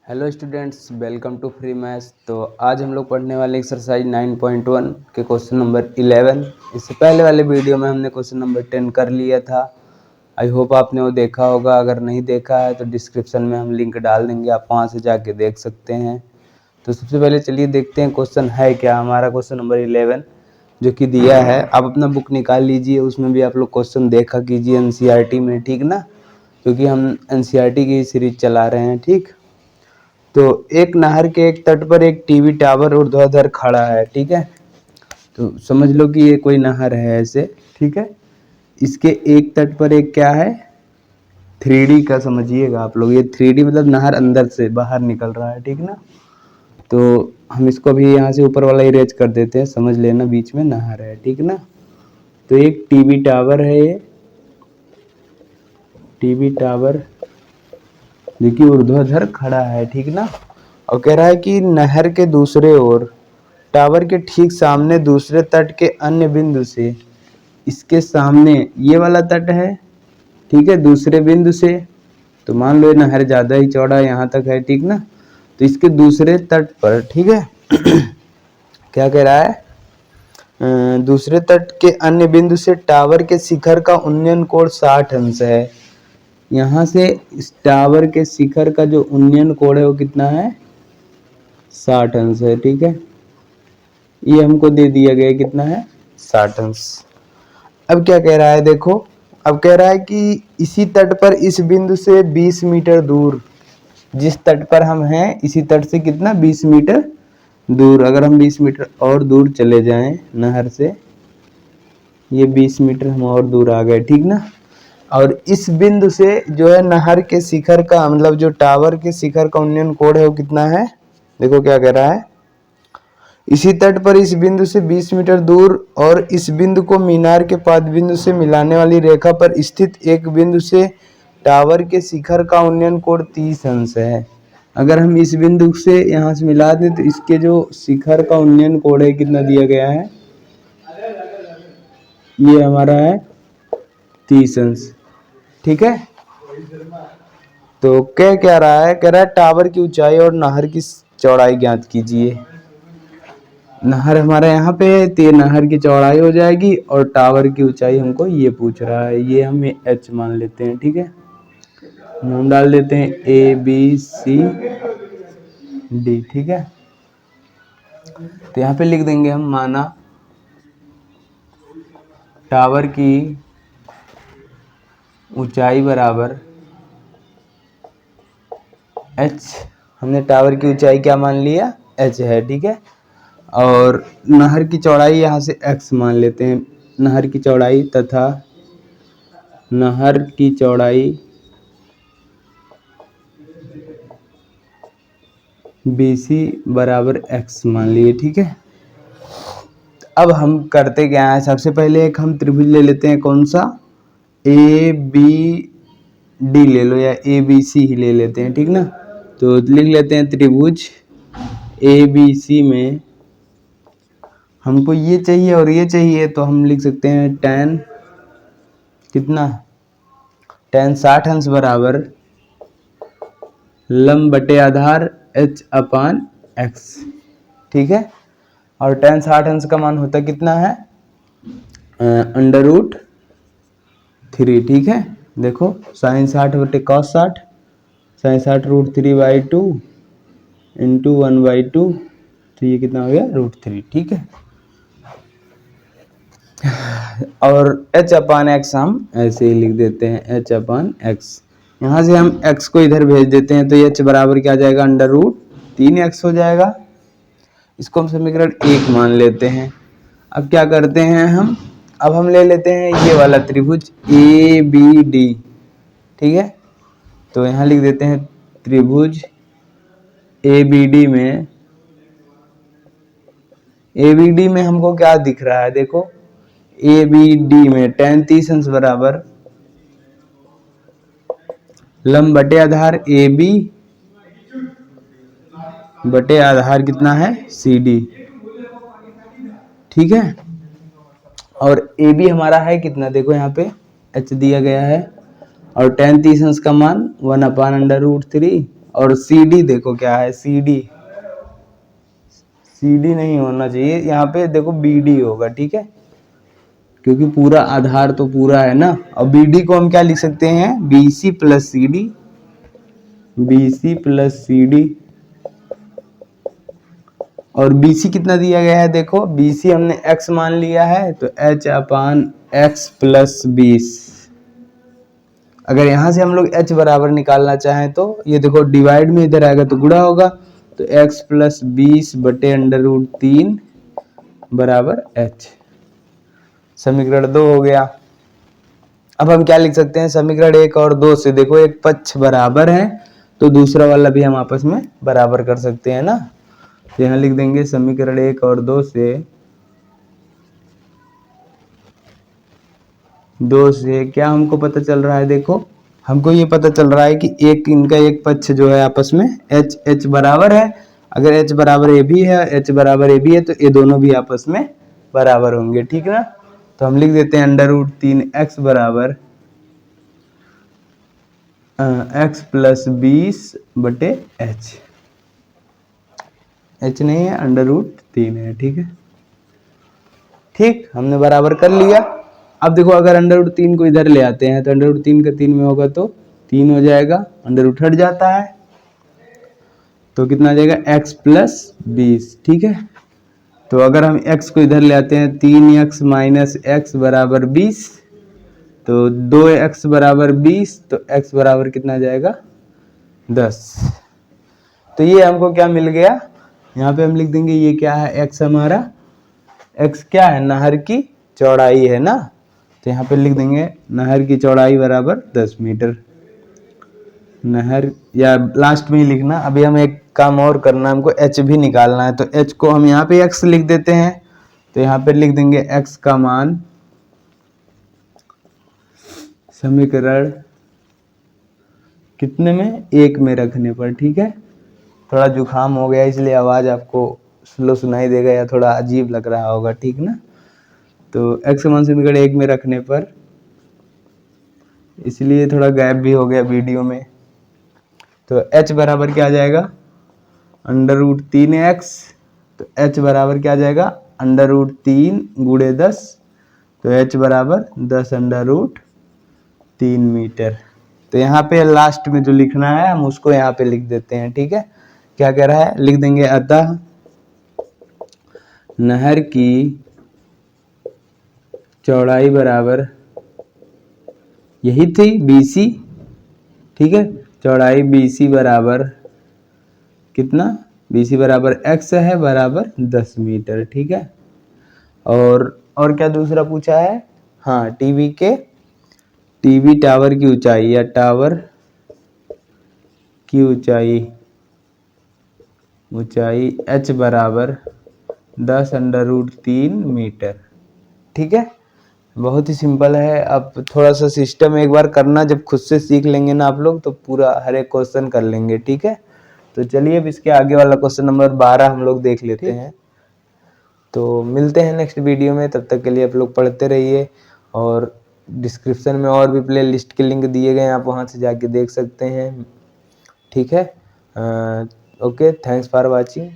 Hello students, welcome to free maths. तो आज हम लोग पढ़ने वाले एक्सरसाइज 9.1 के क्वेश्चन नंबर 11। इससे पहले वाले वीडियो में हमने क्वेश्चन नंबर 10 कर लिया था। आई होप आपने वो देखा होगा। अगर नहीं देखा है तो डिस्क्रिप्शन में हम लिंक डाल देंगे, आप वहाँ से जाके देख सकते हैं। तो सबसे पहले चलिए देखते हैं क्वेश्चन है क्या। हमारा क्वेश्चन नंबर 11 जो कि दिया है, आप अपना बुक निकाल लीजिए, उसमें भी आप लोग क्वेश्चन देखा कीजिए NCERT में, ठीक ना, क्योंकि हम NCERT की सीरीज चला रहे हैं। ठीक, तो एक नहर के एक तट पर एक टीवी टावर ऊर्ध्वाधर खड़ा है। ठीक है, तो समझ लो कि ये कोई नहर है ऐसे। ठीक है, इसके एक तट पर एक क्या है, 3D का समझिएगा आप लोग। ये 3D मतलब नहर अंदर से बाहर निकल रहा है, ठीक ना। तो हम इसको भी यहाँ से ऊपर वाला इरेज कर देते हैं, समझ लेना बीच में नहर है, ठीक ना। तो एक टीवी टावर है, ये टीवी टावर जो कि ऊर्ध्वाधर खड़ा है, ठीक ना। और कह रहा है कि नहर के दूसरे ओर टावर के ठीक सामने दूसरे तट के अन्य बिंदु से, इसके सामने ये वाला तट है, ठीक है, दूसरे बिंदु से। तो मान लो ये नहर ज़्यादा ही चौड़ा यहाँ तक है, ठीक ना। तो इसके दूसरे तट पर, ठीक है क्या कह रहा है, दूसरे तट के अन्य बिंदु से टावर के शिखर का उन्नयन कोण 60 अंश है। यहाँ से इस टावर के शिखर का जो उन्नयन कोण है वो कितना है, 60 अंश है, ठीक है। ये हमको दे दिया गया, कितना है, 60 अंश। अब क्या कह रहा है, देखो, अब कह रहा है कि इसी तट पर इस बिंदु से 20 मीटर दूर, जिस तट पर हम हैं इसी तट से कितना, 20 मीटर दूर। अगर हम 20 मीटर और दूर चले जाएं नहर से, ये 20 मीटर हम और दूर आ गए, ठीक ना। और इस बिंदु से जो है नहर के शिखर का, मतलब जो टावर के शिखर का उन्नयन कोण है वो कितना है, देखो क्या कह रहा है, इसी तट पर इस बिंदु से 20 मीटर दूर और इस बिंदु को मीनार के पाद बिंदु से मिलाने वाली रेखा पर स्थित एक बिंदु से टावर के शिखर का उन्नयन कोण 30 अंश है। अगर हम इस बिंदु से यहाँ से मिला दें तो इसके जो शिखर का उन्नयन कोण है कितना दिया गया है, ये हमारा है 30 अंश, ठीक है। तो क्या रहा है, कह रहा है टावर की ऊंचाई और नहर की चौड़ाई ज्ञात कीजिए। नहर हमारे यहाँ पे है तो ये नहर की चौड़ाई हो जाएगी और टावर की ऊंचाई हमको ये पूछ रहा है, ये हम h मान लेते हैं, ठीक है। नाम डाल देते हैं ABCD, ठीक है। तो यहाँ पे लिख देंगे हम, माना टावर की ऊंचाई बराबर h, हमने टावर की ऊंचाई क्या मान लिया, h है, ठीक है। और नहर की चौड़ाई यहाँ से x मान लेते हैं, नहर की चौड़ाई, तथा नहर की चौड़ाई BC बराबर x मान लिए, ठीक है। अब हम करते क्या है, सबसे पहले एक हम त्रिभुज ले लेते हैं, कौन सा, ABD ले लो या ABC ही ले लेते हैं, ठीक ना। तो लिख लेते हैं त्रिभुज ABC में हमको ये चाहिए और ये चाहिए, तो हम लिख सकते हैं tan कितना, tan 60 अंश बराबर लंब बटे आधार h/x, ठीक है। और tan 60 अंश का मान होता कितना है, √3, ठीक है। देखो sin 60 बटे cos 60, sin 60 √3/2 इंटू 1/2, तो ये कितना हो गया, √3, ठीक है। और h/x हम ऐसे ही लिख देते हैं, h/x। यहाँ से हम x को इधर भेज देते हैं तो h बराबर क्या आ जाएगा, √3x हो जाएगा। इसको हम समीकरण 1 मान लेते हैं। अब क्या करते हैं हम, अब हम ले लेते हैं ये वाला त्रिभुज ABD, ठीक है। तो यहाँ लिख देते हैं त्रिभुज ABD में हमको क्या दिख रहा है, देखो ABD में tan 30 अंश बराबर लंब बटे आधार AB बटे आधार कितना है, CD, ठीक है। और AB हमारा है कितना, देखो यहाँ पे h दिया गया है, और tan 30 अंश का मान 1/√3 और CD देखो क्या है, CD नहीं होना चाहिए यहाँ पे, देखो BD होगा, ठीक है, क्योंकि पूरा आधार तो पूरा है ना। और BD को हम क्या लिख सकते हैं, BC प्लस CD। और BC कितना दिया गया है, देखो BC हमने x मान लिया है, तो H/x प्लस 20। अगर यहाँ से हम लोग h बराबर निकालना चाहें तो ये देखो डिवाइड में इधर आएगा तो गुणा होगा, तो x प्लस 20 बटे √3 बराबर h। समीकरण 2 हो गया। अब हम क्या लिख सकते हैं, समीकरण 1 और 2 से देखो एक पक्ष बराबर है तो दूसरा वाला भी हम आपस में बराबर कर सकते हैं ना। तो यहाँ लिख देंगे समीकरण 1 और 2 से क्या हमको पता चल रहा है, देखो हमको ये पता चल रहा है कि एक इनका एक पक्ष जो है आपस में h बराबर है। अगर h बराबर a भी है, h बराबर a भी है, तो ये दोनों भी आपस में बराबर होंगे, ठीक ना। तो हम लिख देते हैं √3x बराबर x प्लस 20 बटे h। h नहीं है, √3 है, ठीक है। ठीक, हमने बराबर कर लिया। अब देखो अगर √3 को इधर ले आते हैं तो √3 का 3 में होगा तो 3 हो जाएगा, अंडर हट जाता है तो कितना आ जाएगा, x प्लस 20, ठीक है। तो अगर हम x को इधर ले आते हैं 3x माइनस x बराबर 20, तो 2x बराबर 20, तो x बराबर कितना आ जाएगा, 10। तो ये हमको क्या मिल गया, यहाँ पे हम लिख देंगे ये क्या है, x हमारा, x क्या है, नहर की चौड़ाई है ना। तो यहाँ पे लिख देंगे नहर की चौड़ाई बराबर 10 मीटर। नहर, या लास्ट में ही लिखना, अभी हम एक काम और करना है, हमको h भी निकालना है। तो h को हम यहाँ पे x लिख देते हैं, तो यहाँ पे लिख देंगे x का मान समीकरण कितने में, 1 में रखने पर, ठीक है। थोड़ा जुकाम हो गया इसलिए आवाज़ आपको स्लो सुनाई देगा या थोड़ा अजीब लग रहा होगा, ठीक ना। तो x का मान समीकरण 1 में रखने पर, इसलिए थोड़ा गैप भी हो गया वीडियो में। तो h बराबर क्या आ जाएगा, √3x। तो h बराबर क्या आ जाएगा, √3 गुणे 10, तो h बराबर 10√3 मीटर। तो यहाँ पे लास्ट में जो लिखना है हम उसको यहाँ पे लिख देते हैं, ठीक है। क्या कह रहा है, लिख देंगे अतः नहर की चौड़ाई बराबर, यही थी BC, ठीक है, चौड़ाई BC बराबर कितना, BC बराबर x है बराबर 10 मीटर, ठीक है। और क्या दूसरा पूछा है, हाँ, टीवी टावर की ऊंचाई, या टावर की ऊंचाई h बराबर 10√3 मीटर, ठीक है। बहुत ही सिंपल है। अब थोड़ा सा सिस्टम एक बार करना, जब खुद से सीख लेंगे ना आप लोग तो पूरा हर एक क्वेश्चन कर लेंगे, ठीक है। तो चलिए अब इसके आगे वाला क्वेश्चन नंबर 12 हम लोग देख लेते हैं। तो मिलते हैं नेक्स्ट वीडियो में, तब तक के लिए आप लोग पढ़ते रहिए। और डिस्क्रिप्शन में और भी प्ले लिस्ट के लिंक दिए गए हैं, आप वहाँ से जाके देख सकते हैं, ठीक है। Okay, thanks for watching.